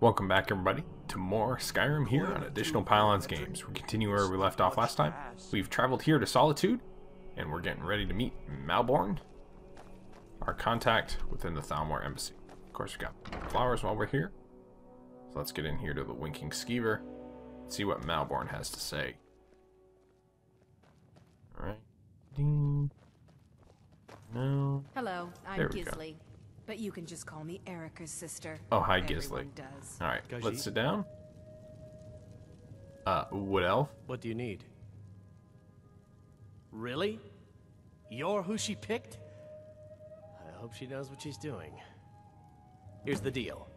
Welcome back, everybody, to more Skyrim here on Additional Pylons Games. We continue where we left off last time. We've traveled here to Solitude, and we're getting ready to meet Malborn, our contact within the Thalmor Embassy. Of course, we got flowers while we're here. So let's get in here to the Winking Skeever and see what Malborn has to say. Alright. Ding. No. Hello, I'm Gisli. But you can just call me Erica's sister. Oh, hi, Gisli. Alright, Khajiit. let's sit down. Wood Elf? What do you need? Really? You're who she picked? I hope she knows what she's doing. Here's the deal.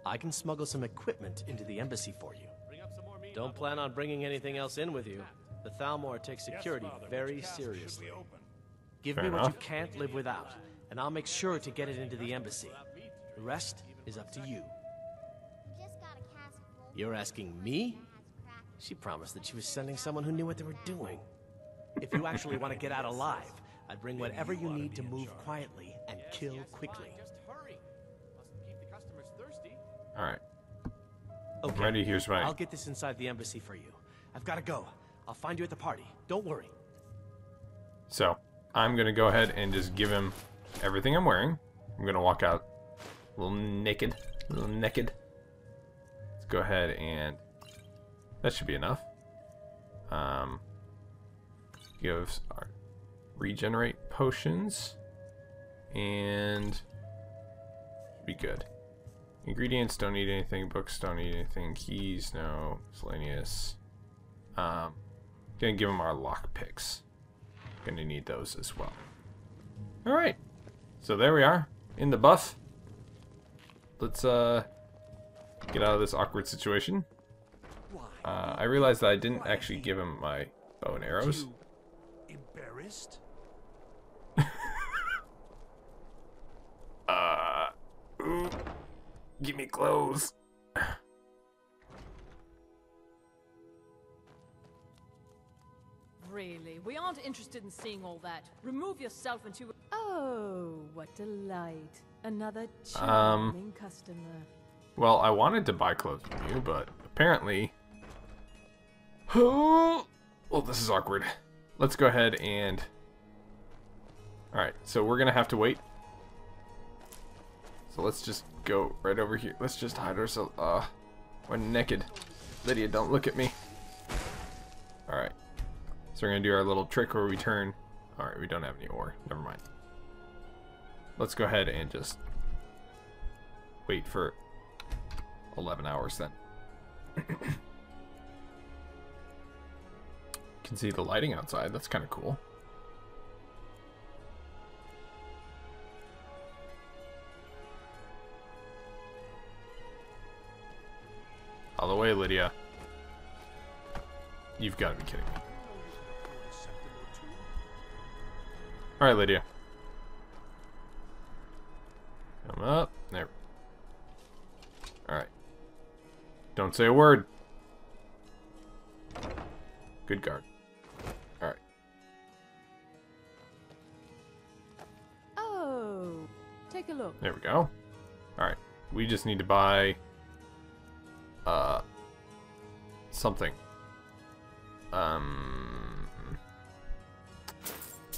I can smuggle some equipment into the embassy for you. Don't plan on bringing anything else in with you. The Thalmor takes security very seriously. Give me what you can't live without, and I'll make sure to get it into the embassy. The rest is up to you. You're asking me? She promised that she was sending someone who knew what they were doing. If you actually want to get out alive, I'd bring whatever you need to move quietly and kill quickly. Alright. Okay. Ready, here's what I'll get this inside the embassy for you. I've got to go. I'll find you at the party. Don't worry. So, I'm going to go ahead and just give him everything I'm wearing. I'm going to walk out a little naked. Let's go ahead and... that should be enough. Gives our regenerate potions. And... should be good. Ingredients, don't need anything. Books, don't need anything. Keys, no. Miscellaneous. Gonna give him our lock picks. Gonna need those as well. Alright. So there we are. In the buff. Let's get out of this awkward situation. I realized that I didn't actually give him my bow and arrows. Embarrassed? Ooh. Give me clothes. Really? We aren't interested in seeing all that. Remove yourself into... Oh, what delight. Another charming customer. Well, I wanted to buy clothes from you, but apparently... well, this is awkward. Let's go ahead and... alright, so we're gonna have to wait. So let's just go right over here. Let's just hide ourselves. We're naked. Lydia, don't look at me. Alright. So we're gonna do our little trick where we turn. Alright, we don't have any ore. Never mind. Let's go ahead and just wait for 11 hours then. Can see the lighting outside. That's kind of cool. All the way, Lydia. You've got to be kidding me. Alright, Lydia. Come up. There. Alright. Don't say a word. Good guard. Alright. Oh, take a look. There we go. Alright. We just need to buy... something.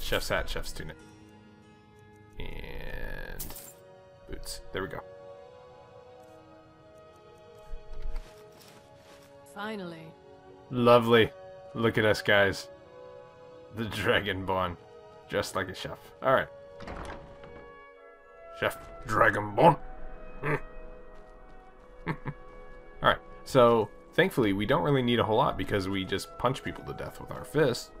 Chef's hat, chef's tunic. And... boots. There we go. Finally. Lovely. Look at us, guys. The Dragonborn. Just like a chef. Alright. Chef Dragonborn. Alright. So, thankfully, we don't really need a whole lot because we just punch people to death with our fists.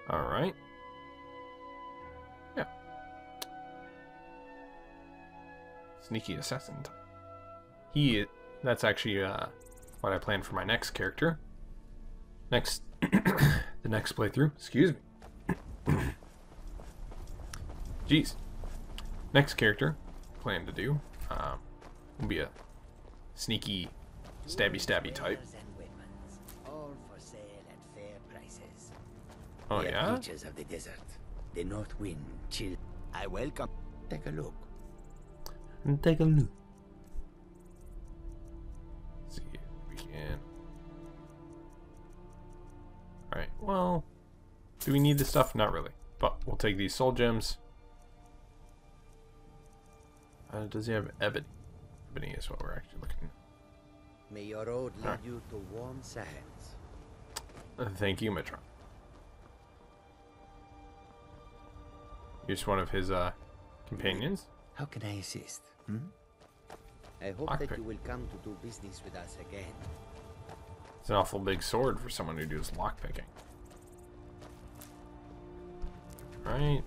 Alright. Yeah. Sneaky assassin. That's actually what I planned for my next character. The next playthrough. Excuse me. Jeez. Next character plan to do will be a sneaky stabby type. All for sale at fair prices. Oh, The yeah? beaches of the desert. The north wind chill. I welcome. Take a look. Take a look. See if we can. Alright, well, do we need this stuff? Not really. But we'll take these soul gems. Does he have ebony? Ebony is what we're actually looking at. May your road lead you to warm sands. Thank you, Metron. You're just one of his companions? How can I assist? I hope Lockpick. that you will come to do business with us again. It's an awful big sword for someone who does lockpicking. Right.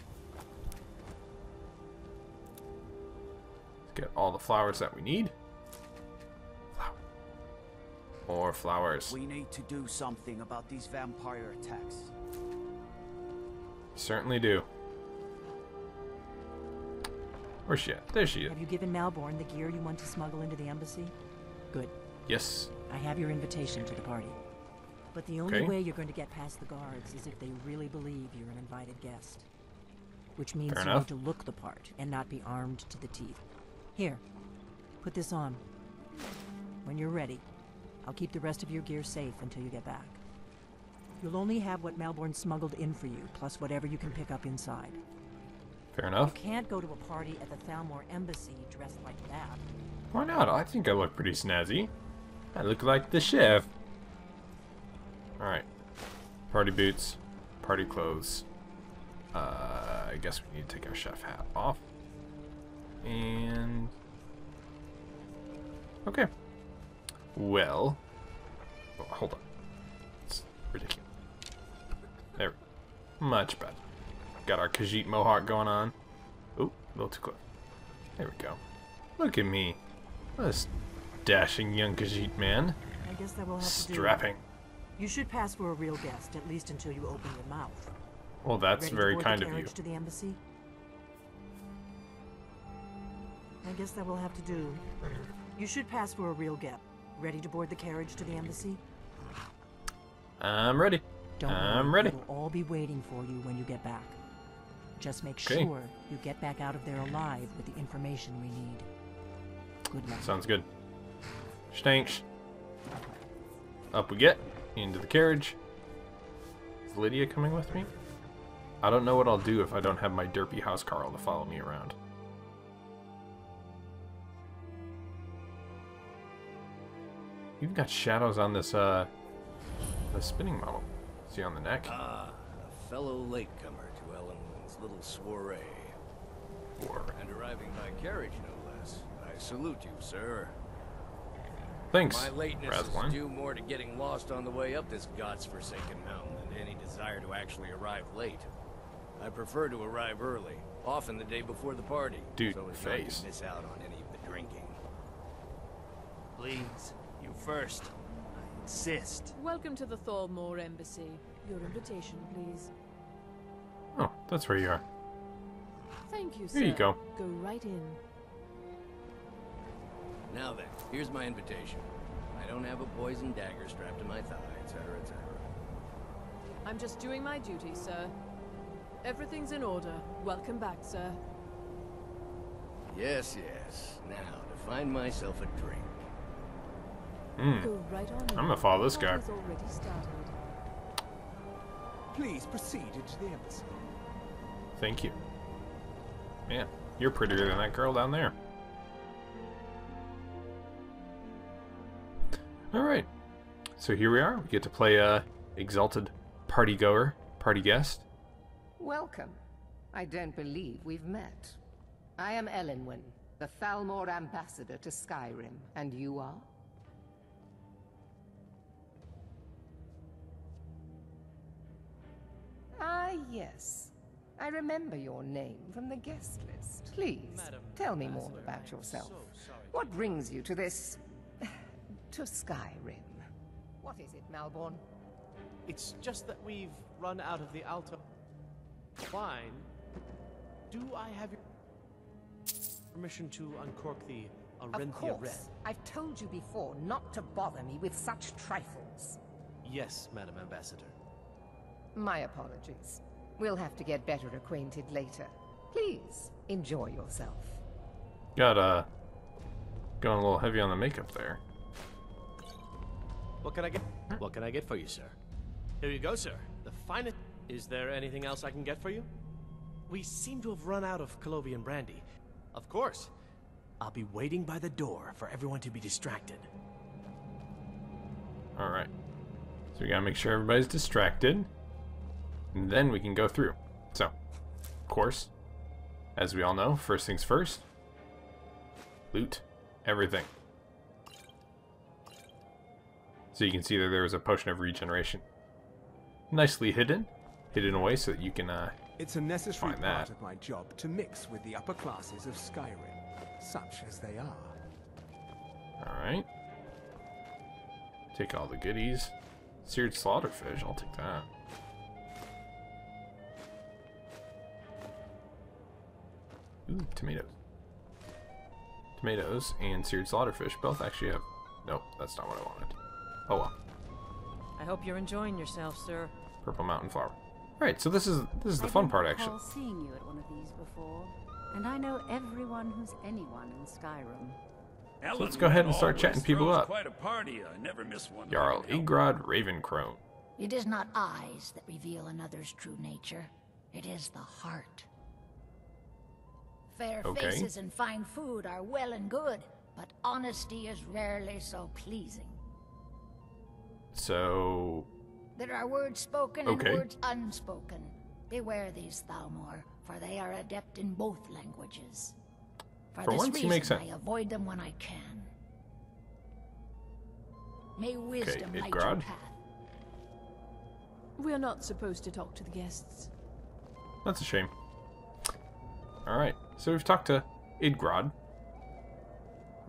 Let's get all the flowers that we need. More flowers. We need to do something about these vampire attacks. Certainly do. Where's she at? There she is. Have you given Malborn the gear you want to smuggle into the embassy? Good. Yes. I have your invitation to the party. But the only Okay. way you're going to get past the guards is if they really believe you're an invited guest. Which means Fair you enough. need to look the part and not be armed to the teeth. Here, put this on. When you're ready, I'll keep the rest of your gear safe until you get back. You'll only have what Malborn smuggled in for you, plus whatever you can pick up inside. Fair You enough. can't go to a party at the Thalmor embassy dressed like that. Why not? I think I look pretty snazzy. I look like the chef. Alright. Party boots. Party clothes. I guess we need to take our chef hat off. And... okay. Well... oh, hold on. It's ridiculous. There. Much better. Got our Khajiit mohawk going on. Ooh, a little too close. There we go. Look at me. This dashing young Khajiit man. I guess that will have to do. Strapping. You should pass for a real guest, at least until you open your mouth. Well, that's Ready to very board kind the of you. carriage to the embassy? I guess that will have to do. You should pass for a real guest. Ready to board the carriage to the embassy? I'm ready. Don't I'm worry, ready. It'll all be waiting for you when you get back. Just make Okay. sure you get back out of there alive with the information we need. Good luck. Sounds good. Stanks. Up we get. Into the carriage. Is Lydia coming with me? I don't know what I'll do if I don't have my derpy housecarl to follow me around. You've got shadows on this, the spinning model. See on the neck? Ah, a fellow latecomer to Ellen's little soiree. Or... And arriving by carriage, no less. I salute you, sir. thanks, My lateness Razwan. is due more to getting lost on the way up this god's-forsaken mountain than any desire to actually arrive late. I prefer to arrive early, often the day before the party, Dude, so as face. not to miss out on any of the drinking. Please, you first. I insist. Welcome to the Thalmor Embassy. Your invitation, please. Oh, that's where you are. Thank you, sir. Here you go. Go right in. Now then, here's my invitation. I don't have a poison dagger strapped to my thigh, etc., etc. I'm just doing my duty, sir. Everything's in order. Welcome back, sir. Yes, yes. Now, to find myself a drink. Go right on in. I'm gonna follow this The guy. party's already started. Please proceed into the embassy. Thank you. Man, you're prettier than that girl down there. Alright. So here we are. We get to play exalted party goer, party guest. Welcome. I don't believe we've met. I am Elenwen, the Thalmor ambassador to Skyrim, and you are? Ah, yes. I remember your name from the guest list. Please, tell me more about yourself. What brings you to this... to Skyrim? What is it, Malborn? It's just that we've run out of the Alto wine. Do I have your permission to uncork the Of Arenthia Red? course. I've told you before not to bother me with such trifles. Yes, Madam Ambassador. My apologies. We'll have to get better acquainted later. Please, enjoy yourself. Got, going a little heavy on the makeup there. What can I get? What can I get for you, sir? Here you go, sir. The finest. Is there anything else I can get for you? We seem to have run out of Colovian brandy. Of course. I'll be waiting by the door for everyone to be distracted. Alright. So we gotta make sure everybody's distracted. And then we can go through. So, of course, as we all know, first things first. Loot everything. So you can see that there was a potion of regeneration. Nicely hidden away so that you can it's a necessary find part that. of my job to mix with the upper classes of Skyrim, such as they are. Alright. Take all the goodies. Seared slaughterfish, I'll take that. Ooh, tomatoes. Tomatoes and seared slaughterfish both actually have... Nope, that's not what I wanted. Oh well. I hope you're enjoying yourself, sir. Purple mountain flower. Right, so this is the fun part actually. I recall seeing you at one of these before, and I know everyone who's anyone in Skyrim. So let's go ahead and start chatting people up. Quite a party. I never miss one. Jarl Igrod Ravencrone. It is not eyes that reveal another's true nature. It is the heart. Fair faces and fine food are well and good, but honesty is rarely so pleasing. So... There are words spoken and words unspoken. Beware these, Thalmor, for they are adept in both languages. For this once, you make sense. I avoid them when I can. May wisdom light your Idgrod. path. We're not supposed to talk to the guests. That's a shame. Alright, so we've talked to Idgrod.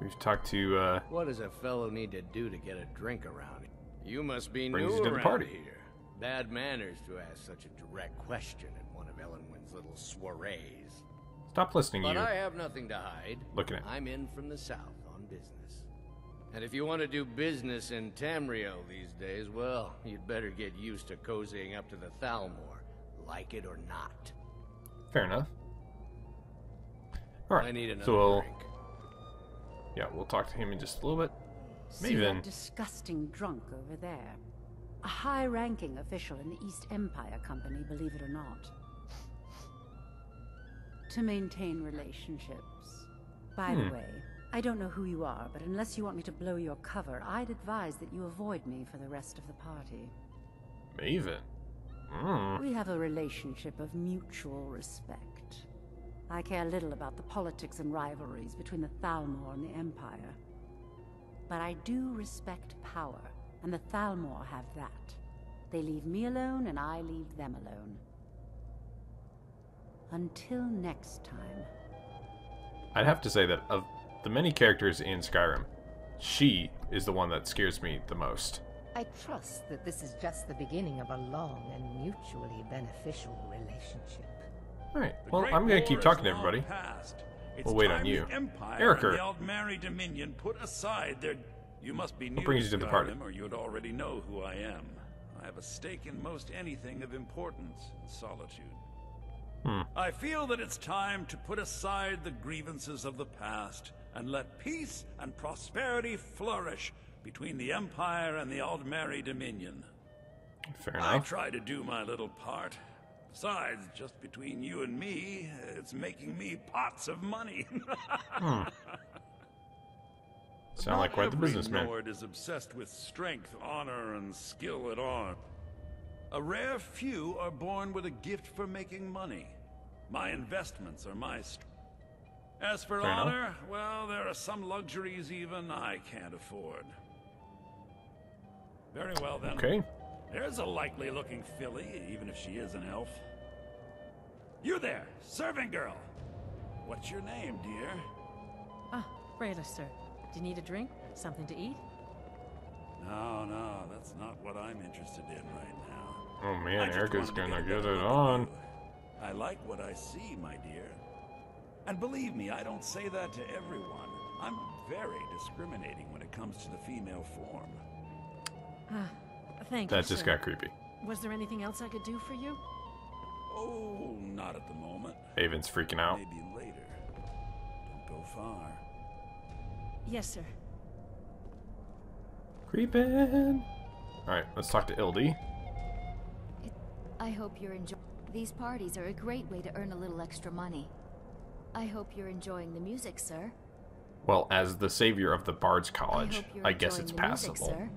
We've talked to, What does a fellow need to do to get a drink around here? You must be Brings new you to the around party. here. Bad manners to ask such a direct question at one of Ellenwyn's little soirees. Stop listening, But you. I have nothing to hide. Looking at. I'm in from the south on business. And if you want to do business in Tamriel these days, well, you'd better get used to cozying up to the Thalmor, like it or not. Fair enough. Alright, I need another so we'll... drink. Yeah, we'll talk to him in just a little bit. See that disgusting drunk over there? A high-ranking official in the East Empire Company, believe it or not. To maintain relationships. By the way, I don't know who you are, but unless you want me to blow your cover, I'd advise that you avoid me for the rest of the party. Maven. We have a relationship of mutual respect. I care little about the politics and rivalries between the Thalmor and the Empire. But I do respect power, and the Thalmor have that. They leave me alone, and I leave them alone. Until next time. I'd have to say that of the many characters in Skyrim, she is the one that scares me the most. I trust that this is just the beginning of a long and mutually beneficial relationship. Alright, well, I'm gonna keep talking to everybody. We'll wait on you. Erica. The Aldmeri Dominion put aside their... You must be new What brings to you to the party? Skyrim, or you'd already know who I am. I have a stake in most anything of importance in Solitude. I feel that it's time to put aside the grievances of the past and let peace and prosperity flourish between the Empire and the Aldmeri Dominion. Fair I enough. try to do my little part. Besides, just between you and me, it's making me pots of money. Sound like quite the businessman. Lord is obsessed with strength, honor, and skill at arms. A rare few are born with a gift for making money. My investments are my strength. As for Fair enough. honor, well, there are some luxuries even I can't afford. Very well then. Okay. There's a likely-looking filly, even if she is an elf. You there, servant girl. What's your name, dear? Ah, Brawler, sir. Do you need a drink? Something to eat? No, that's not what I'm interested in right now. Oh I man, just Erica's wanted to gonna a get better it look at on. you. I like what I see, my dear. And believe me, I don't say that to everyone. I'm very discriminating when it comes to the female form. Ah, thank That you, just sir. got creepy. Was there anything else I could do for you? Oh, not at the moment. Haven's freaking out. Maybe later. Don't go far. Yes, sir. Creepin'. Alright, let's talk to Ildy. I hope you're enjoying. These parties are a great way to earn a little extra money. I hope you're enjoying the music, sir. Well, as the savior of the Bard's College, I guess it's passable.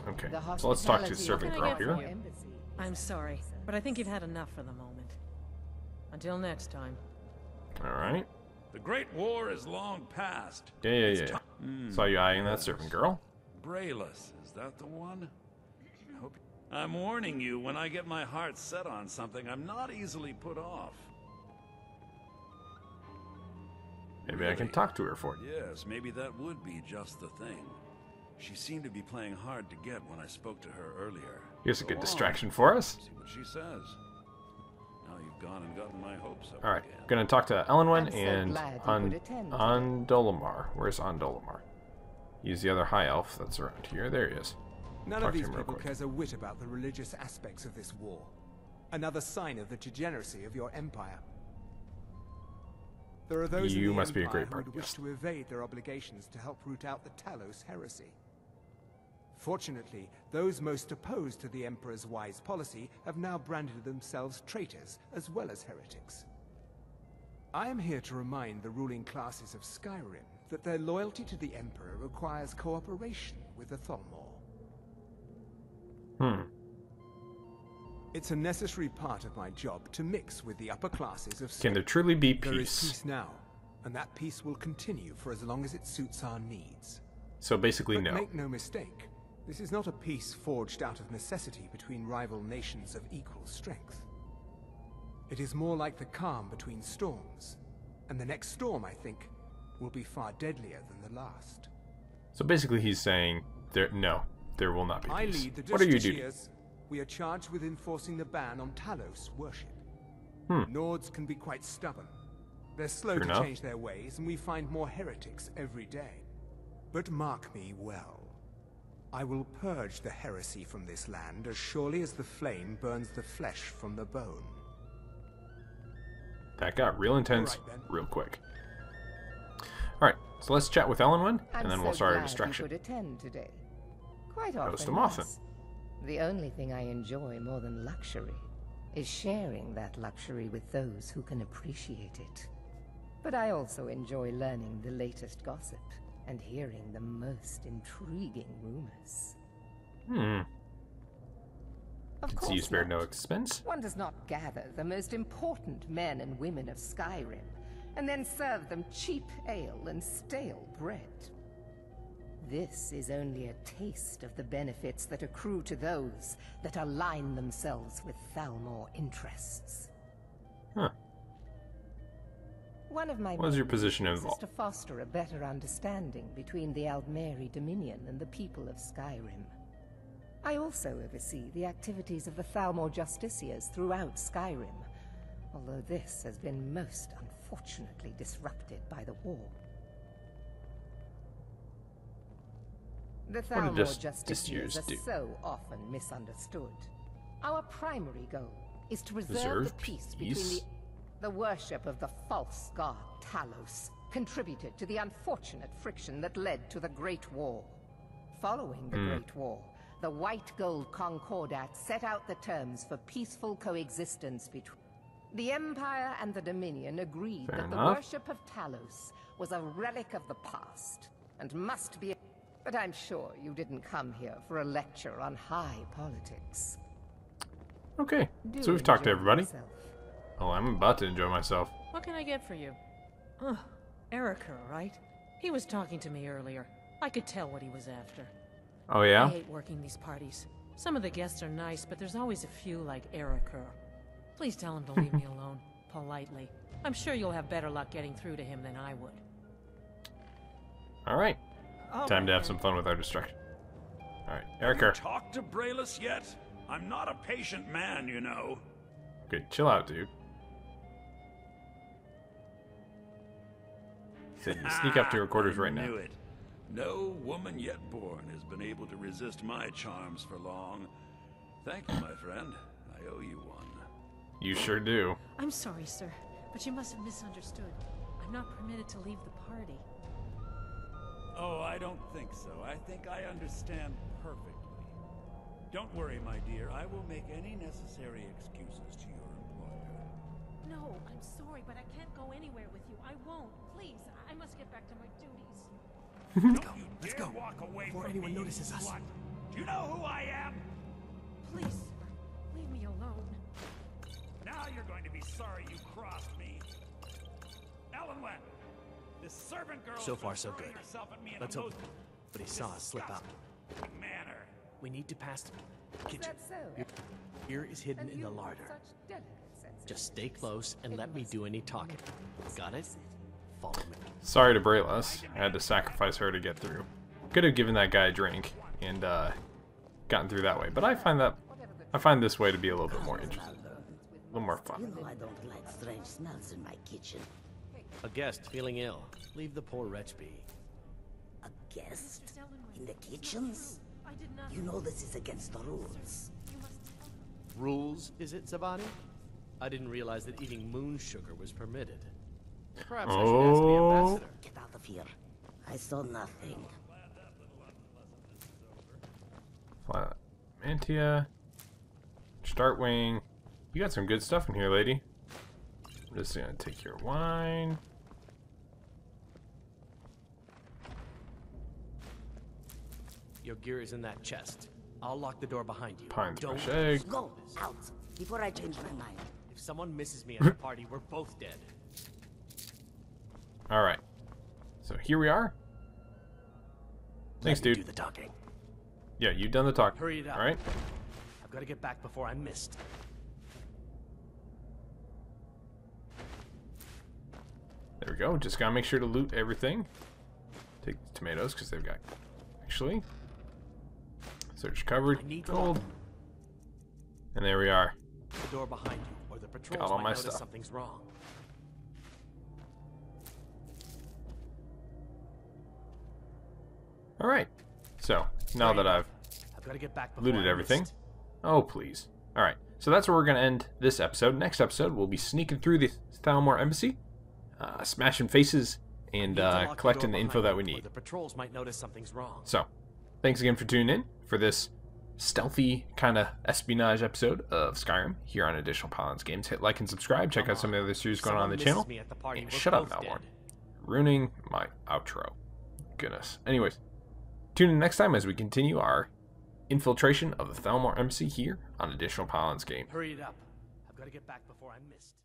Okay, so let's talk to servant girl here. I'm sorry, but I think you've had enough for the moment. Until next time. Alright. The Great War is long past. Yeah. Saw you eyeing that servant girl. Brawler, is that the one? I'm warning you, when I get my heart set on something, I'm not easily put off. Maybe I can talk to her for you. Yes, maybe that would be just the thing. She seemed to be playing hard to get when I spoke to her earlier. Here's a good distraction for us. See what she says. Now you've gone and gotten my hopes up. Alright, gonna talk to Elenwen and Ondolamar. Where's Ondolamar? He's the other high elf that's around here. There he is. None of these people cares a whit about the religious aspects of this war. Another sign of the degeneracy of your empire. There are those in the empire who would wish to evade their obligations to help root out the Talos heresy. Fortunately, those most opposed to the Emperor's wise policy have now branded themselves traitors as well as heretics. I am here to remind the ruling classes of Skyrim that their loyalty to the Emperor requires cooperation with the Thalmor. It's a necessary part of my job to mix with the upper classes of Skyrim. Can there truly be peace? There is peace now, and that peace will continue for as long as it suits our needs. So basically, but no. Make no mistake, this is not a peace forged out of necessity between rival nations of equal strength. It is more like the calm between storms, and the next storm, I think, will be far deadlier than the last. So basically he's saying, there will not be peace. I lead the What are you doing? We are charged with enforcing the ban on Talos worship. Nords can be quite stubborn. They're slow to change their ways, and we find more heretics every day. But mark me well. I will purge the heresy from this land as surely as the flame burns the flesh from the bone. That got real intense real quick. Alright, so let's chat with Elenwen, and then we'll start our distraction. I'm so glad you could attend today. Quite often, Host them often. The only thing I enjoy more than luxury is sharing that luxury with those who can appreciate it. But I also enjoy learning the latest gossip and hearing the most intriguing rumors. Can see you spared no expense. One does not gather the most important men and women of Skyrim and then serve them cheap ale and stale bread. This is only a taste of the benefits that accrue to those that align themselves with Thalmor interests. One of my What is your position is involved? to foster a better understanding between the Aldmeri Dominion and the people of Skyrim. I also oversee the activities of the Thalmor Justiciars throughout Skyrim, although this has been most unfortunately disrupted by the war. The Thalmor Justiciars are so often misunderstood. Our primary goal is to preserve the peace between the worship of the false god Talos contributed to the unfortunate friction that led to the Great War. Following the Great War, the White Gold Concordat set out the terms for peaceful coexistence between. The Empire and the Dominion agreed that the worship of Talos was a relic of the past and must be. But I'm sure you didn't come here for a lecture on high politics. Okay, so we've talked to everybody. Oh, I'm about to enjoy myself. What can I get for you? Oh, Erica, right? He was talking to me earlier. I could tell what he was after. Oh, yeah? I hate working these parties. Some of the guests are nice, but there's always a few like Erica. Please tell him to leave me alone, politely. I'm sure you'll have better luck getting through to him than I would. Alright. Time to have some fun with our distraction. Alright, Erica. Talk to Brawler yet? I'm not a patient man, you know. Good, chill out, dude. He said you sneak up to her quarters right now. I knew it. No woman yet born has been able to resist my charms for long. Thank you, my friend. I owe you one. You sure do. I'm sorry, sir, but you must have misunderstood. I'm not permitted to leave the party. Oh, I don't think so. I think I understand perfectly. Don't worry, my dear. I will make any necessary excuses to your employer. No, I'm sorry, but I can't go anywhere with you. I won't. Please, I must get back to my duties. Let's go. Walk away before from anyone me, notices us. slut. Do you know who I am? Please, sir, leave me alone. Now you're going to be sorry you crossed me. Ellen Wen, this servant girl So is far, so throwing good. herself at me in Let's a hope. most But he saw us slip out. disgusting manner. We need to pass the kitchen. Is that so? Your ear is hidden And in the you larder. have such delicate senses. Just stay close and let me do any talking. Got it? Follow me. Sorry to Brayless. I had to sacrifice her to get through. Could have given that guy a drink and gotten through that way, but I find this way to be a little bit more interesting, a little more fun. You know I don't like strange smells in my kitchen. A guest feeling ill. Leave the poor wretch be. A guest? In the kitchens? You know this is against the rules. Rules, is it, Zabani? I didn't realize that eating moon sugar was permitted. Perhaps I should ask the ambassador. Get out of here. I saw nothing. Mantia, Startwing. You got some good stuff in here, lady. I'm just gonna take your wine. Your gear is in that chest. I'll lock the door behind you. Pine's Don't fresh egg. Go out before I change my mind. If someone misses me at the party, we're both dead. Alright. So here we are. Thanks, Let me dude. do the talking. Yeah, you've done the talk. Hurry it up. Alright. I've got to get back before I'm missed. There we go. Just gotta make sure to loot everything. Take the tomatoes because they've got. Actually, search covered. Gold. And there we are. The door behind you, or the patrols Got all might my notice stuff. something's wrong. Alright. So, now that I've got to get back before looted I'm everything. missed. Oh, please. Alright. So that's where we're going to end this episode. Next episode, we'll be sneaking through the Thalmor Embassy, smashing faces, and collecting the info that we need. The patrols might notice something's wrong. So, thanks again for tuning in for this stealthy kind of espionage episode of Skyrim here on Additional Paladins Games. Hit like and subscribe. Check out some of the other series going on the channel. And shut up, Malborn. Ruining my outro. Goodness. Anyways, tune in next time as we continue our infiltration of the Thalmor Embassy here on Additional Paladins Games. Hurry it up. I've got to get back before I'm missed.